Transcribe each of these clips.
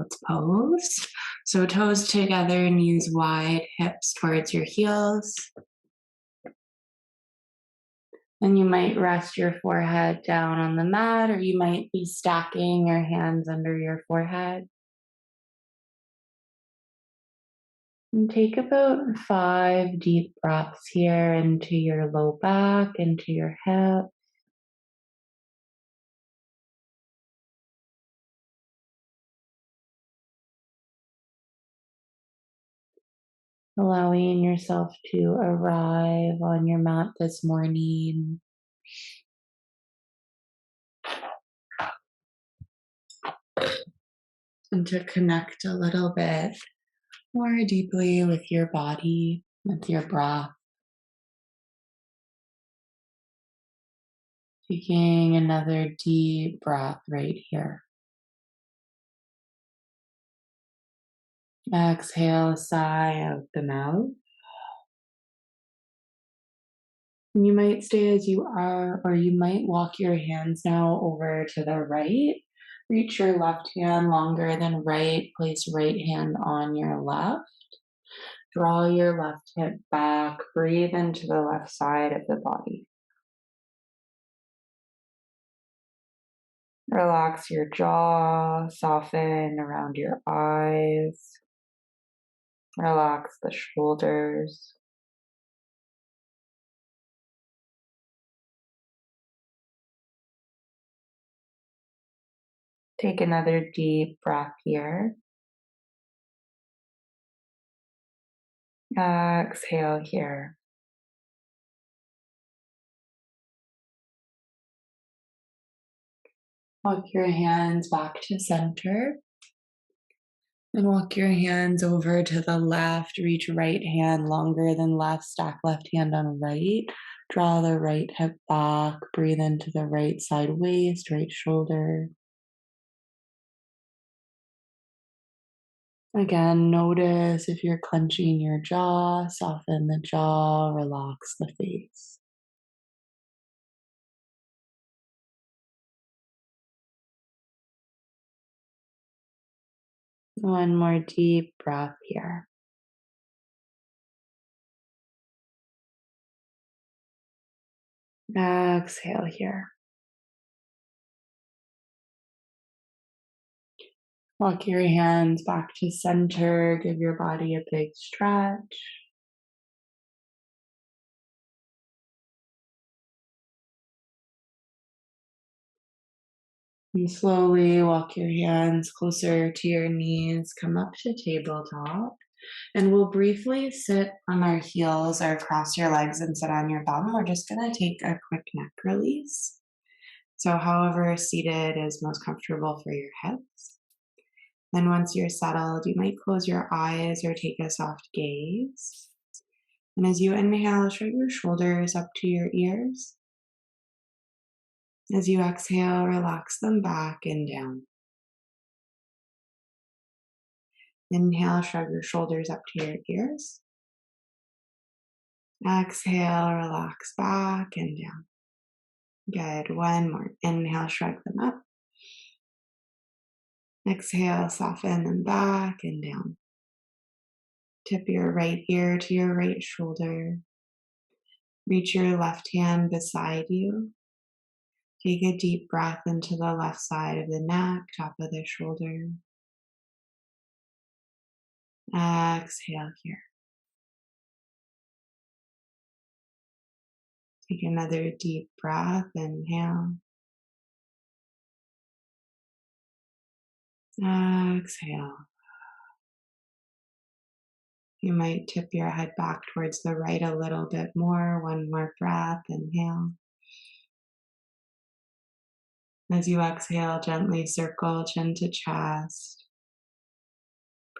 child's pose. So toes together, knees wide, hips towards your heels. And you might rest your forehead down on the mat, or you might be stacking your hands under your forehead. And take about 5 deep breaths here into your low back, into your hips. Allowing yourself to arrive on your mat this morning. And to connect a little bit more deeply with your body, with your breath. Taking another deep breath right here. Exhale a sigh out the mouth. And you might stay as you are, or you might walk your hands now over to the right. Reach your left hand longer than right. Place right hand on your left. Draw your left hip back. Breathe into the left side of the body. Relax your jaw. Soften around your eyes. Relax the shoulders. Take another deep breath here. Exhale here. Walk your hands back to center. And walk your hands over to the left. Reach right hand longer than left. Stack left hand on right. Draw the right hip back. Breathe into the right side waist, right shoulder. Again, notice if you're clenching your jaw, soften the jaw, relax the face. One more deep breath here. Exhale here. Walk your hands back to center. Give your body a big stretch. And slowly walk your hands closer to your knees. Come up to tabletop. And we'll briefly sit on our heels or cross your legs and sit on your bum. We're just going to take a quick neck release. So however seated is most comfortable for your hips. Then once you're settled, you might close your eyes or take a soft gaze. And as you inhale, shrug your shoulders up to your ears. As you exhale, relax them back and down. Inhale, shrug your shoulders up to your ears. Exhale, relax back and down. Good. One more. Inhale, shrug them up. Exhale, soften them back and down. Tip your right ear to your right shoulder. Reach your left hand beside you. Take a deep breath into the left side of the neck, top of the shoulder. Exhale here. Take another deep breath. Inhale. Exhale. You might tip your head back towards the right a little bit more. One more breath. Inhale. As you exhale, gently circle chin to chest.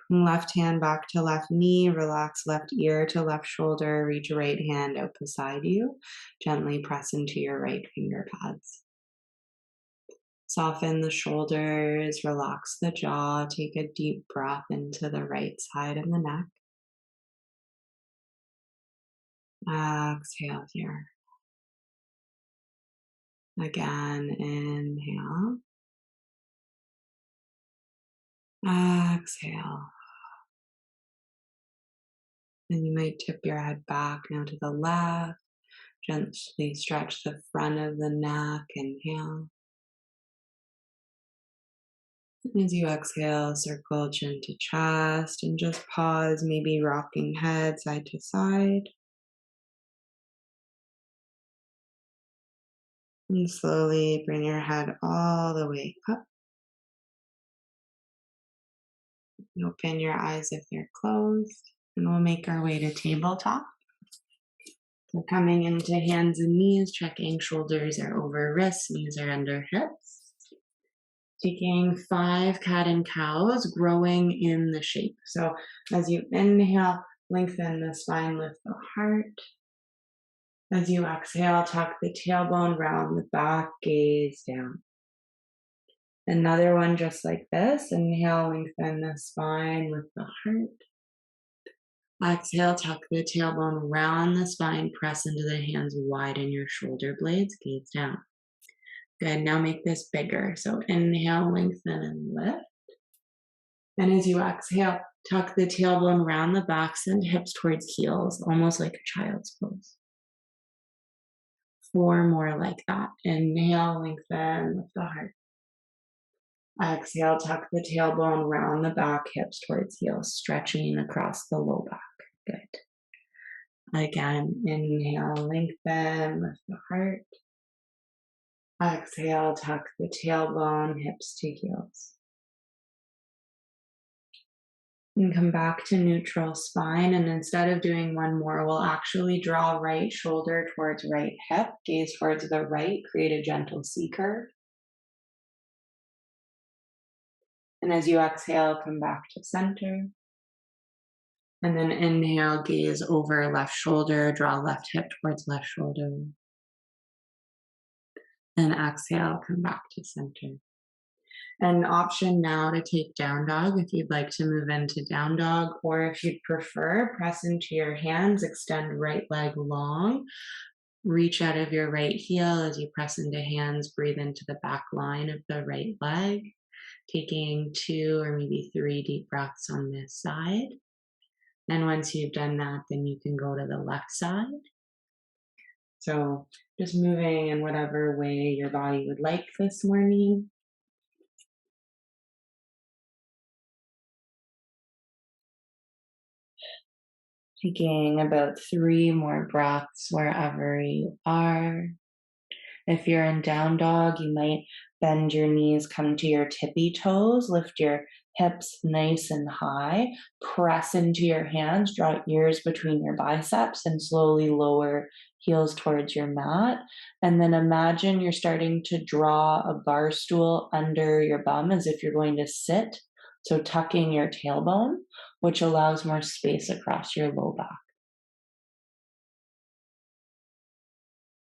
Bring left hand back to left knee. Relax left ear to left shoulder. Reach right hand out beside you. Gently press into your right finger pads. Soften the shoulders. Relax the jaw. Take a deep breath into the right side of the neck. Exhale here. Again, inhale. Exhale. And you might tip your head back now to the left. Gently stretch the front of the neck. Inhale. And as you exhale, circle chin to chest and just pause, maybe rocking head side to side. And slowly bring your head all the way up. Open your eyes if they're closed. And we'll make our way to tabletop. So coming into hands and knees, checking shoulders are over wrists, knees are under hips. Taking 5 cat and cows, growing in the shape. So as you inhale, lengthen the spine, lift the heart. As you exhale, tuck the tailbone, round the back, gaze down. Another one just like this. Inhale, lengthen the spine, lift the heart. Exhale, tuck the tailbone, round the spine, press into the hands, widen your shoulder blades, gaze down. Good, now make this bigger. So inhale, lengthen and lift. And as you exhale, tuck the tailbone, round the back, send hips towards heels, almost like a child's pose. 4 more like that. Inhale, lengthen, lift the heart. Exhale, tuck the tailbone, round the back, hips towards heels, stretching across the low back. Good. Again, inhale, lengthen, lift the heart. Exhale, tuck the tailbone, hips to heels. And come back to neutral spine. And instead of doing one more, we'll actually draw right shoulder towards right hip, gaze towards the right, create a gentle C curve. And as you exhale, come back to center. And then inhale, gaze over left shoulder, draw left hip towards left shoulder. And exhale, come back to center. An option now to take down dog if you'd like to move into down dog, or if you'd prefer, press into your hands, extend right leg long, reach out of your right heel as you press into hands, breathe into the back line of the right leg, taking 2 or maybe 3 deep breaths on this side. And once you've done that, then you can go to the left side. So just moving in whatever way your body would like this morning. Taking about 3 more breaths wherever you are. If you're in down dog, you might bend your knees, come to your tippy toes, lift your hips nice and high, press into your hands, draw ears between your biceps, and slowly lower heels towards your mat. And then imagine you're starting to draw a bar stool under your bum as if you're going to sit. So tucking your tailbone, which allows more space across your low back.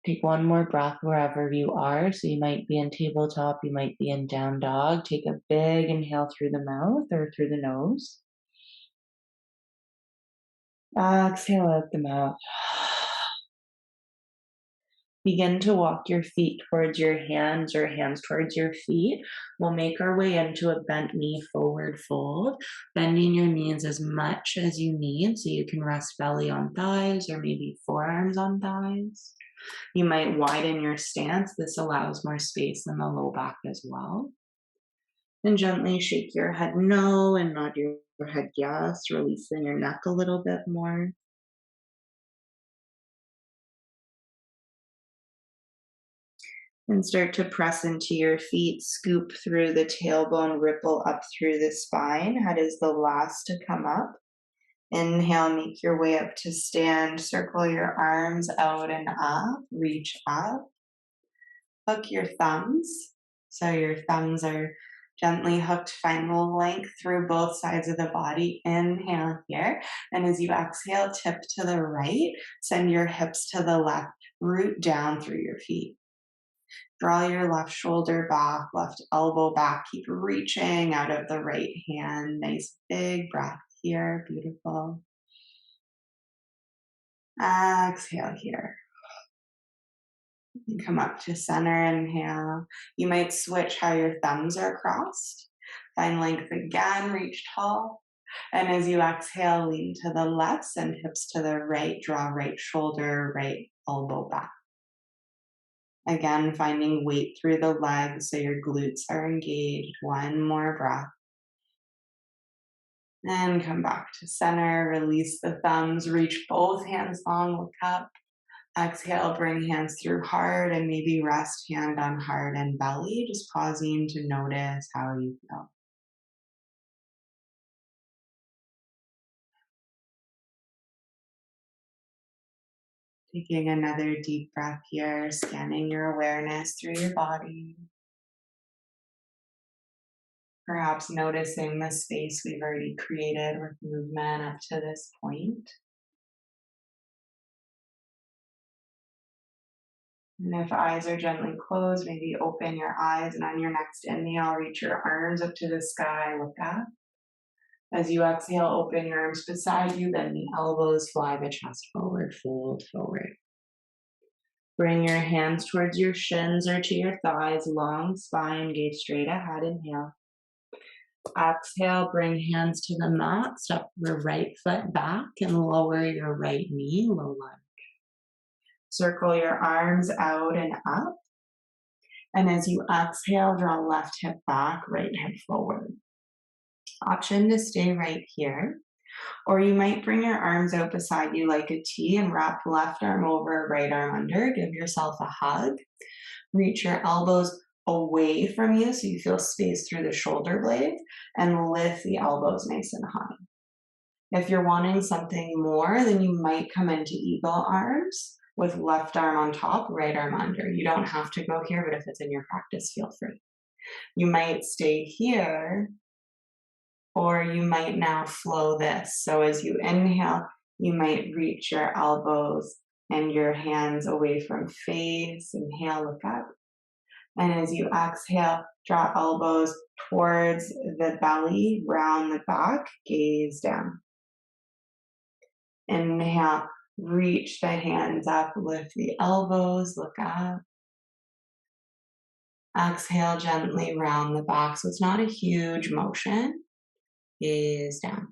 Take one more breath wherever you are. So you might be in tabletop, you might be in down dog. Take a big inhale through the mouth or through the nose. Exhale out the mouth. Begin to walk your feet towards your hands or hands towards your feet. We'll make our way into a bent knee forward fold, bending your knees as much as you need so you can rest belly on thighs or maybe forearms on thighs. You might widen your stance. This allows more space in the low back as well. And gently shake your head no and nod your head yes, releasing your neck a little bit more. And start to press into your feet, scoop through the tailbone, ripple up through the spine. Head is the last to come up. Inhale, make your way up to stand. Circle your arms out and up. Reach up. Hook your thumbs. So your thumbs are gently hooked, final length through both sides of the body. Inhale here. And as you exhale, tip to the right. Send your hips to the left. Root down through your feet. Draw your left shoulder back, left elbow back. Keep reaching out of the right hand. Nice big breath here. Beautiful. Exhale here. Come up to center, inhale. You might switch how your thumbs are crossed. Find length again, reach tall. And as you exhale, lean to the left, send hips to the right, draw right shoulder, right elbow back. Again, finding weight through the legs so your glutes are engaged. One more breath. And come back to center. Release the thumbs. Reach both hands long. Look up. Exhale, bring hands through heart and maybe rest hand on heart and belly. Just pausing to notice how you feel. Taking another deep breath here, scanning your awareness through your body. Perhaps noticing the space we've already created with movement up to this point. And if eyes are gently closed, maybe open your eyes, and on your next inhale, reach your arms up to the sky, look up. As you exhale, open your arms beside you, bend the elbows, fly the chest forward, fold forward. Bring your hands towards your shins or to your thighs, long spine, gaze straight ahead, inhale. Exhale, bring hands to the mat, step your right foot back and lower your right knee, low lunge. Circle your arms out and up. And as you exhale, draw left hip back, right hip forward. Option to stay right here. Or you might bring your arms out beside you like a T and wrap left arm over, right arm under. Give yourself a hug. Reach your elbows away from you so you feel space through the shoulder blades and lift the elbows nice and high. If you're wanting something more, then you might come into eagle arms with left arm on top, right arm under. You don't have to go here, but if it's in your practice, feel free. You might stay here, or you might now flow this. So as you inhale, you might reach your elbows and your hands away from face. Inhale, look up. And as you exhale, draw elbows towards the belly, round the back, gaze down. Inhale, reach the hands up, lift the elbows, look up. Exhale, gently round the back. So it's not a huge motion. Gaze down.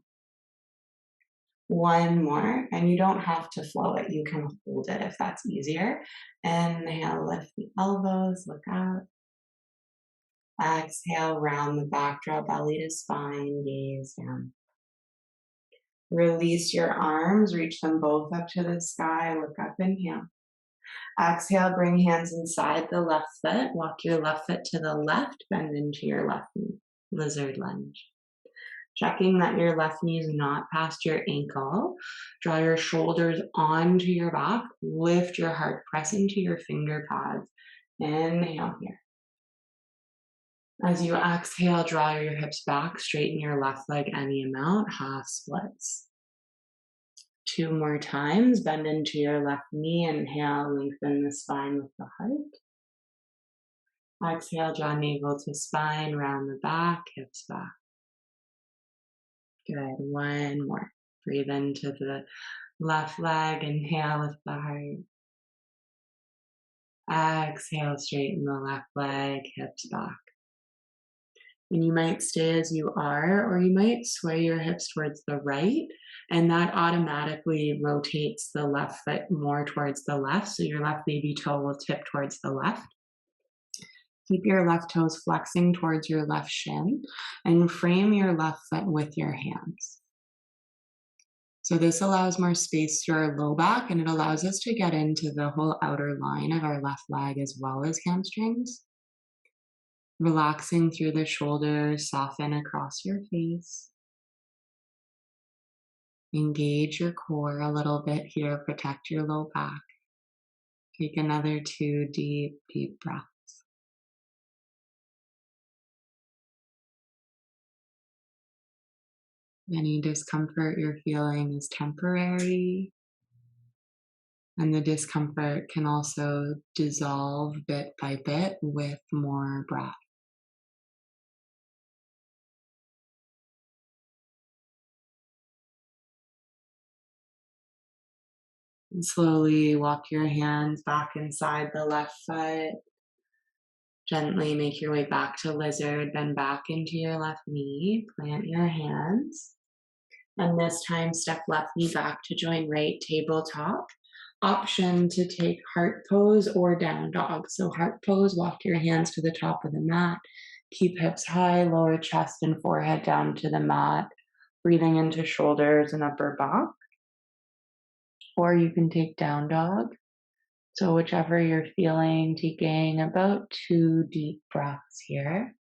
One more, and you don't have to flow it. You can hold it if that's easier. Inhale, lift the elbows, look up. Exhale, round the back, draw belly to spine, gaze down. Release your arms, reach them both up to the sky, look up, inhale. Exhale, bring hands inside the left foot, walk your left foot to the left, bend into your left knee, lizard lunge. Checking that your left knee is not past your ankle. Draw your shoulders onto your back, lift your heart, press into your finger pads. Inhale here. As you exhale, draw your hips back, straighten your left leg any amount, half splits. Two more times, bend into your left knee, inhale, lengthen the spine with the heart. Exhale, draw navel to spine, round the back, hips back. Good, one more. Breathe into the left leg, inhale, lift the heart. Exhale, straighten the left leg, hips back. And you might stay as you are, or you might sway your hips towards the right, and that automatically rotates the left foot more towards the left, so your left baby toe will tip towards the left. Keep your left toes flexing towards your left shin, and frame your left foot with your hands. So this allows more space through our low back, and it allows us to get into the whole outer line of our left leg as well as hamstrings. Relaxing through the shoulders, soften across your face. Engage your core a little bit here, protect your low back. Take another 2 deep, deep breaths. Any discomfort you're feeling is temporary, and the discomfort can also dissolve bit by bit with more breath. And slowly walk your hands back inside the left foot. Gently make your way back to lizard, then back into your left knee. Plant your hands. And this time, step left knee back to join right tabletop. Option to take heart pose or down dog. So, heart pose, walk your hands to the top of the mat. Keep hips high, lower chest and forehead down to the mat. Breathing into shoulders and upper back. Or you can take down dog. So, whichever you're feeling, taking about 2 deep breaths here.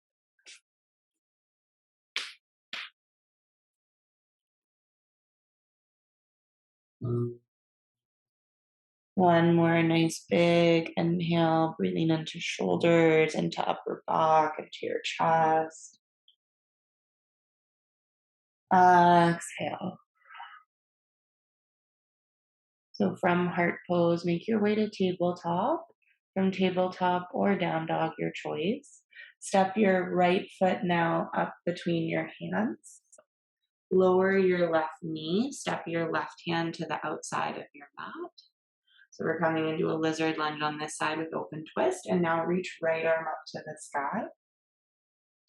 One more nice big inhale, breathing into shoulders, into upper back, into your chest. Exhale. So from heart pose, make your way to tabletop. From tabletop or down dog, your choice. Step your right foot now up between your hands. Lower your left knee. Step your left hand to the outside of your mat. So we're coming into a lizard lunge on this side with open twist. And now reach right arm up to the sky.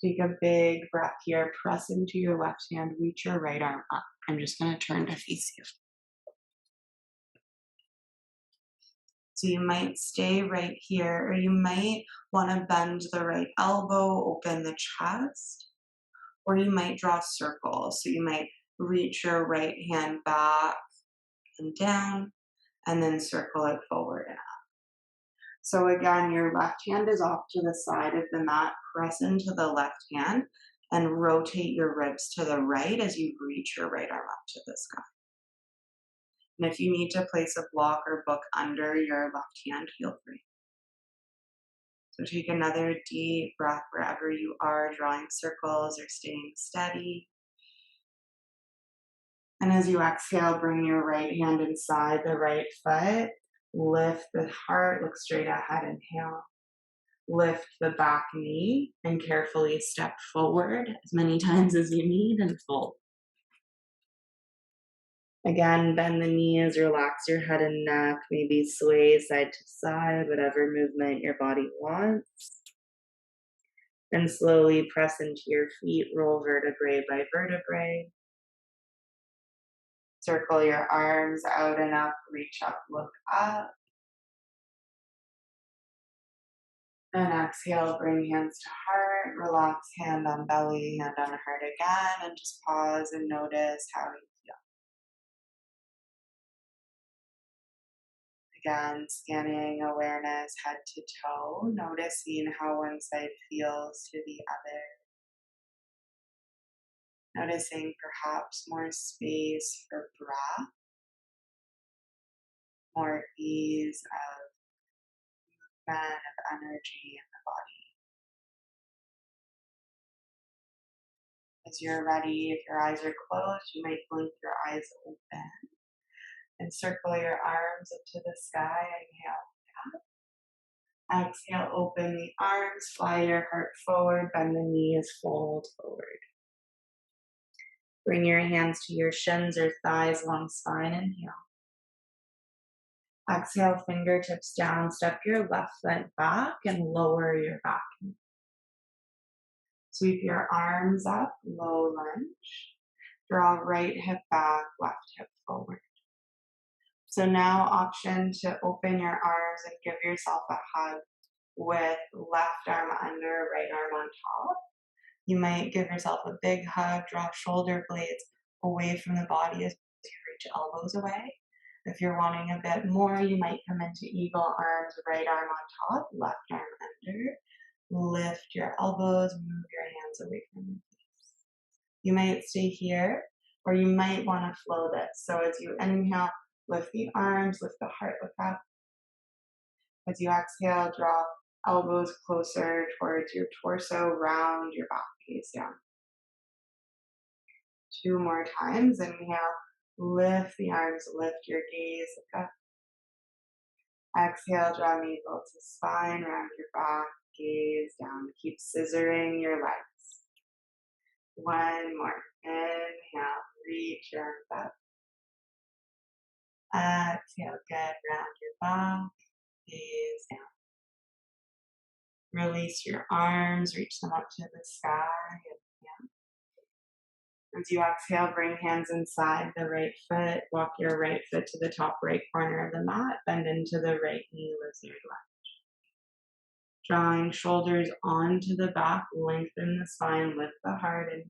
Take a big breath here. Press into your left hand. Reach your right arm up. I'm just going to turn to face you. So you might stay right here, or you might want to bend the right elbow, open the chest, or you might draw circles. So you might reach your right hand back and down, and then circle it forward and up. So again, your left hand is off to the side of the mat. Press into the left hand and rotate your ribs to the right as you reach your right arm up to the sky. And if you need to place a block or book under your left hand, feel free. So take another deep breath wherever you are, drawing circles or staying steady. And as you exhale, bring your right hand inside the right foot. Lift the heart, look straight ahead, inhale. Lift the back knee and carefully step forward as many times as you need and fold. Again, bend the knees, relax your head and neck, maybe sway side to side, whatever movement your body wants. And slowly press into your feet, roll vertebrae by vertebrae. Circle your arms out and up, reach up, look up. And exhale, bring hands to heart, relax hand on belly, hand on heart again, and just pause and notice how you feel. Again, scanning awareness head to toe, noticing how one side feels to the other. Noticing perhaps more space for breath, more ease of movement, of energy in the body. As you're ready, if your eyes are closed, you might blink your eyes open and circle your arms up to the sky. Inhale. Exhale, open the arms, fly your heart forward, bend the knees, fold forward. Bring your hands to your shins or thighs, long spine. Inhale. Exhale, fingertips down, step your left foot back and lower your back knee. Sweep your arms up, low lunge. Draw right hip back, left hip forward. So now option to open your arms and give yourself a hug with left arm under, right arm on top. You might give yourself a big hug, draw shoulder blades away from the body as you reach elbows away. If you're wanting a bit more, you might come into eagle arms, right arm on top, left arm under. Lift your elbows, move your hands away from your face. You might stay here, or you might want to flow this. So as you inhale, lift the arms, lift the heart, look up. As you exhale, draw elbows closer towards your torso, round your back, gaze down. 2 more times. Inhale, lift the arms, lift your gaze, look up. Exhale, draw navel to spine, round your back, gaze down. Keep scissoring your legs. 1 more. Inhale, reach your arms up. Exhale, good, round your back, gaze down. Release your arms, reach them up to the sky. As you exhale, bring hands inside the right foot. Walk your right foot to the top right corner of the mat. Bend into the right knee, lizard lunge. Drawing shoulders onto the back, lengthen the spine, lift the heart, and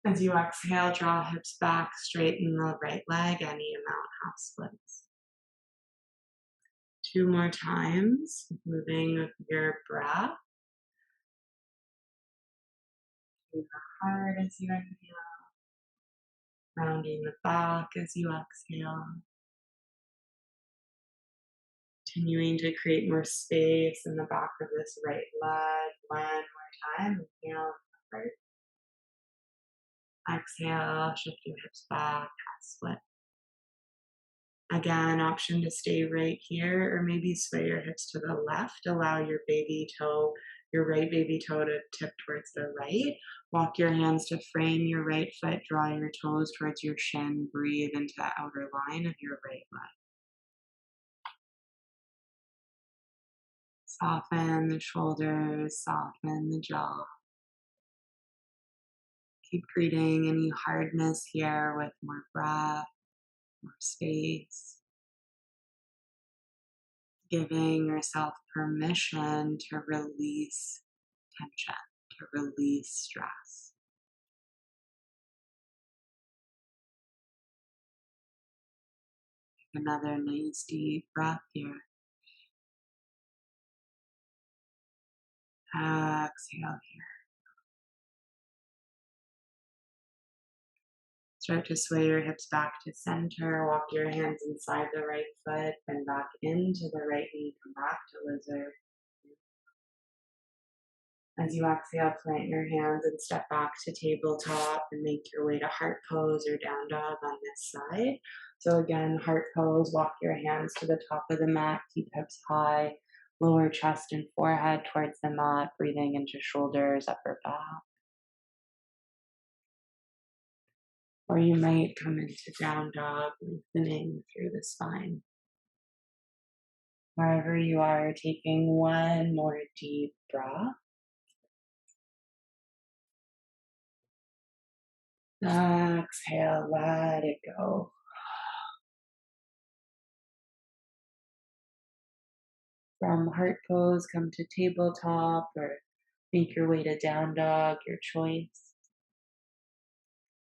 as you exhale, draw hips back, straighten the right leg, any amount, half splits. 2 more times, moving with your breath. Through the heart as you inhale, rounding the back as you exhale. Continuing to create more space in the back of this right leg. One more time, inhale, heart. Exhale, shift your hips back, half split. Again, option to stay right here, or maybe sway your hips to the left. Allow your baby toe, your right baby toe to tip towards the right. Walk your hands to frame your right foot. Draw your toes towards your shin. Breathe into the outer line of your right leg. Soften the shoulders, soften the jaw. Keep creating any hardness here with more breath, more space. Giving yourself permission to release tension, to release stress. Another nice deep breath here. Exhale here. Start to sway your hips back to center. Walk your hands inside the right foot, then back into the right knee. Come back to lizard. As you exhale, plant your hands and step back to tabletop and make your way to heart pose or down dog on this side. So again, heart pose, walk your hands to the top of the mat, keep hips high, lower chest and forehead towards the mat, breathing into shoulders, upper back. Or you might come into down dog, lengthening through the spine. Wherever you are, taking one more deep breath. Exhale, let it go. From heart pose, come to tabletop or make your way to down dog, your choice.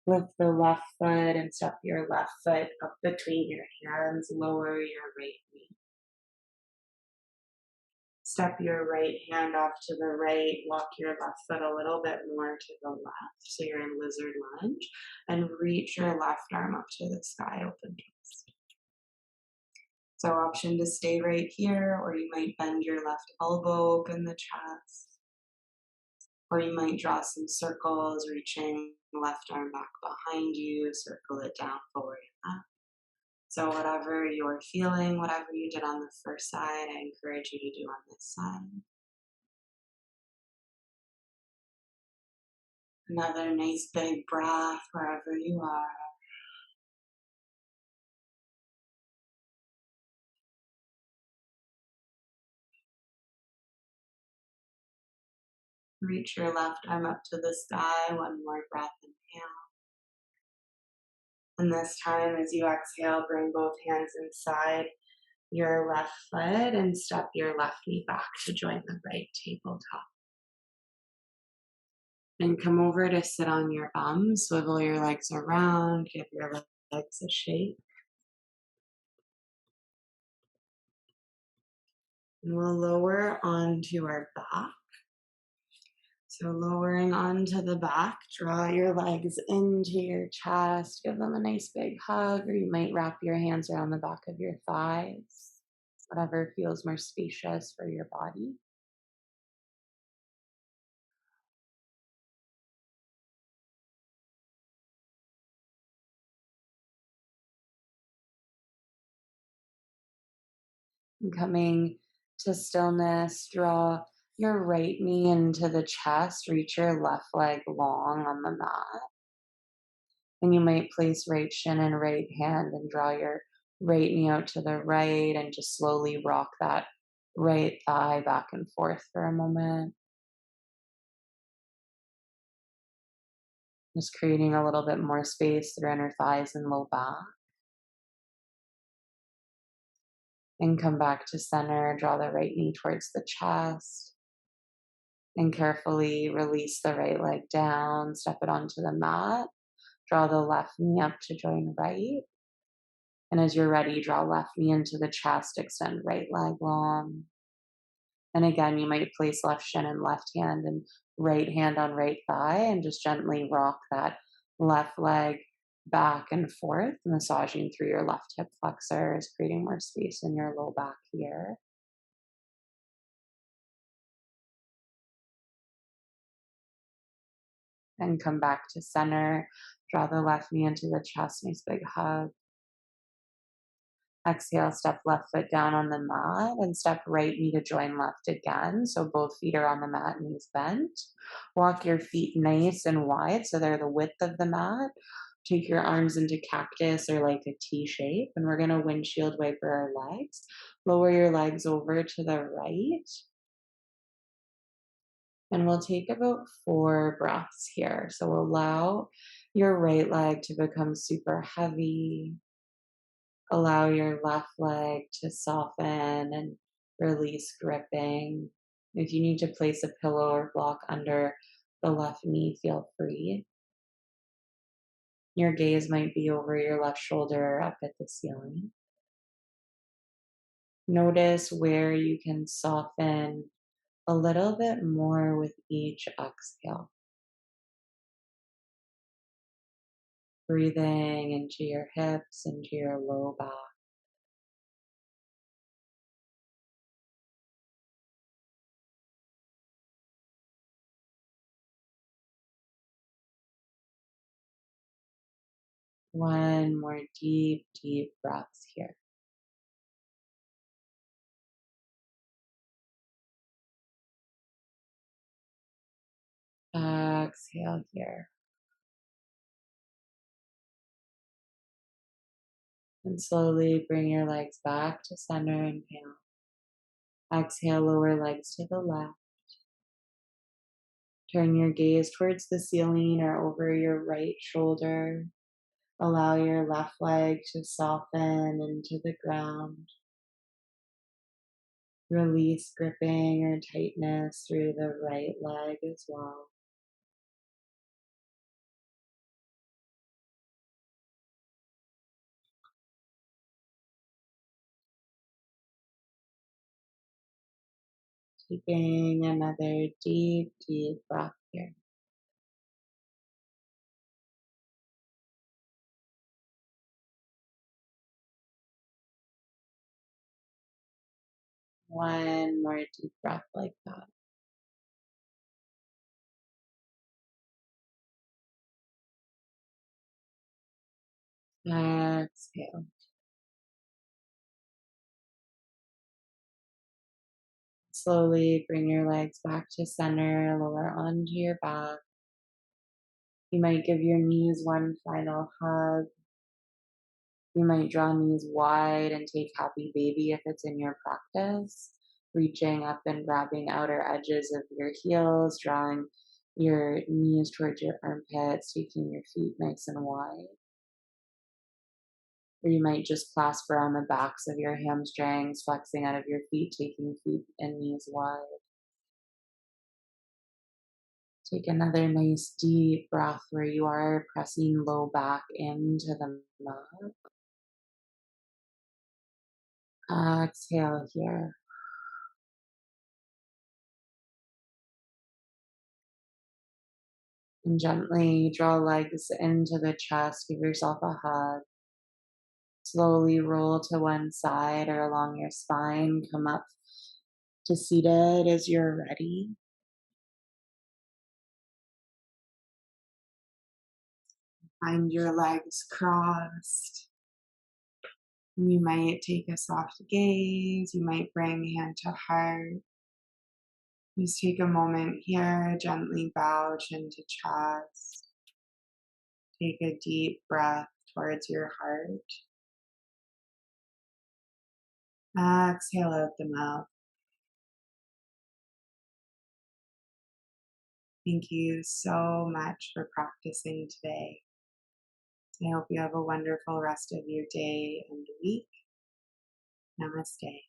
Lift the left foot and step your left foot up between your hands, lower your right knee. Step your right hand off to the right, walk your left foot a little bit more to the left, so you're in lizard lunge, and reach your left arm up to the sky, open twist. So option to stay right here, or you might bend your left elbow, open the chest. Or you might draw some circles, reaching left arm back behind you, circle it down, forward and up. So whatever you're feeling, whatever you did on the first side, I encourage you to do on this side. Another nice big breath wherever you are. Reach your left arm up to the sky, one more breath, inhale. And this time, as you exhale, bring both hands inside your left foot and step your left knee back to join the right tabletop. And come over to sit on your bum, swivel your legs around, give your legs a shake. And we'll lower onto our back. So lowering onto the back, draw your legs into your chest, give them a nice big hug, or you might wrap your hands around the back of your thighs, whatever feels more spacious for your body. And coming to stillness, draw your right knee into the chest, reach your left leg long on the mat. And you might place right shin and right hand and draw your right knee out to the right and just slowly rock that right thigh back and forth for a moment, just creating a little bit more space through inner thighs and low back. And come back to center, draw the right knee towards the chest, and carefully release the right leg down, step it onto the mat, draw the left knee up to join right. And as you're ready, draw left knee into the chest, extend right leg long. And again, you might place left shin and left hand and right hand on right thigh and just gently rock that left leg back and forth, massaging through your left hip flexors, creating more space in your low back here. And come back to center. Draw the left knee into the chest, nice big hug. Exhale, step left foot down on the mat and step right knee to join left again. So both feet are on the mat, knees bent. Walk your feet nice and wide so they're the width of the mat. Take your arms into cactus or like a T shape, and we're going to windshield wiper our legs. Lower your legs over to the right, and we'll take about 4 breaths here. So allow your right leg to become super heavy. Allow your left leg to soften and release gripping. If you need to place a pillow or block under the left knee, feel free. Your gaze might be over your left shoulder up at the ceiling. Notice where you can soften a little bit more with each exhale. Breathing into your hips, into your low back. One more deep, deep breaths here. Exhale here. And slowly bring your legs back to center. Inhale. Exhale, lower legs to the left. Turn your gaze towards the ceiling or over your right shoulder. Allow your left leg to soften into the ground. Release gripping or tightness through the right leg as well. Taking another deep, deep breath here. One more deep breath like that. Exhale. Slowly bring your legs back to center, lower onto your back. You might give your knees one final hug. You might draw knees wide and take happy baby if it's in your practice, reaching up and grabbing outer edges of your heels, drawing your knees towards your armpits, taking your feet nice and wide. Or you might just clasp around the backs of your hamstrings, flexing out of your feet, taking feet and knees wide. Take another nice deep breath where you are pressing low back into the mat. Exhale here. And gently draw legs into the chest. Give yourself a hug. Slowly roll to one side or along your spine. Come up to seated as you're ready. Find your legs crossed. You might take a soft gaze. You might bring hand to heart. Just take a moment here. Gently bow chin to chest. Take a deep breath towards your heart. Exhale out the mouth. Thank you so much for practicing today. I hope you have a wonderful rest of your day and week. Namaste.